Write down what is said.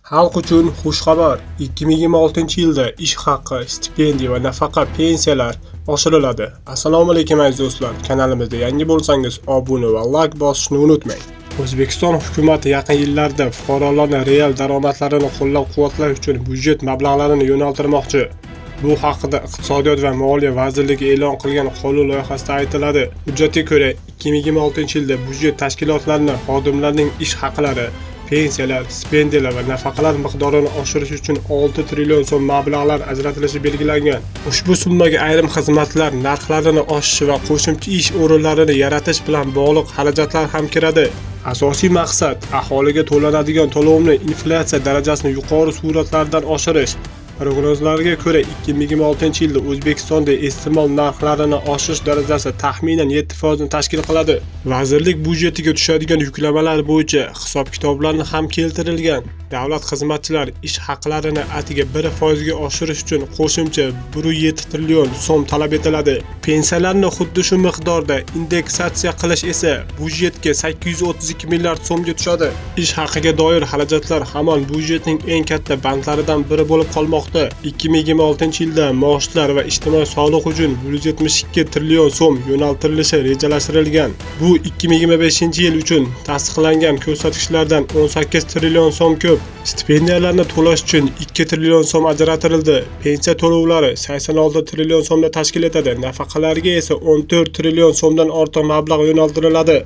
Xalq uchun xushxabar. 2026-yilda ish haqi, stipendiya va nafaqa pensiyalar oshiriladi. Assalomu alaykum aziz do'stlar. Kanalimizda yangi bo'lsangiz obuna va like bosishni unutmang. O'zbekiston hukumatı yaqin yillarda fuqarolarning real daromadlarini qo'llab-quvvatlash uchun byudjet mablag'larini yo'naltirmoqchi. Bu haqida Iqtisodiyot va Moliya vazirligi e'lon qilgan qonun loyihasida aytiladi. Hujjatga ko'ra, 2026-yilda byudjet tashkilotlarining xodimlarining ish haqlari, pensiyalar, stipendiyalar va nafaqalar miqdorini oshirish uchun 6 trillion so'm mablag'lar ajratilishi belgilangan. Ushbu summaga ayrim xizmatlar narxlarini oshishi va qo'shimcha ish o'rinlarini yaratish bilan bog'liq xarajatlar ham kiradi. Asosiy maqsad aholiga to'lanadigan to'lovni inflyatsiya darajasini yuqori sur'atlardan oshirish. Prognozlarga ko'ra 2026-yilda O'zbekistonda iste'mol narxlarini oshish darajasi taxminan 7% ni tashkil qiladi. Vazirlik byudjetiga tushadigan yuklamalar bo'yicha hisob-kitoblarni ham keltirilgan. Davlat xizmatchilari ish haqlarini atiga 1% ga oshirish uchun qo'shimcha 1.7 trillion so'm talab etiladi. Pensiyalarni xuddi shu miqdorda indeksatsiya qilish esa byudjetga 832 milliard so'mga tushadi. Ish haqiga doir xarajatlar hamon byudjetning eng katta bandlaridan biri bo'lib qolmoqda. 2026-yilda maoshlar va ijtimoiy soliq uchun 172 trillion so'm yo'naltirilishi rejalashtirilgan. Bu 2025-yil uchun tasdiqlangan ko'rsatkichlardan 18 trillion so'm ko'p. Stipendiyalarni to'lash uchun 2 trillion so'm ajratildi. Pensiya to'lovlari 86 trillion so'mni tashkil etadi. Nafaqalarga esa 14 trillion so'mdan ortiq mablag' yo'naltiriladi.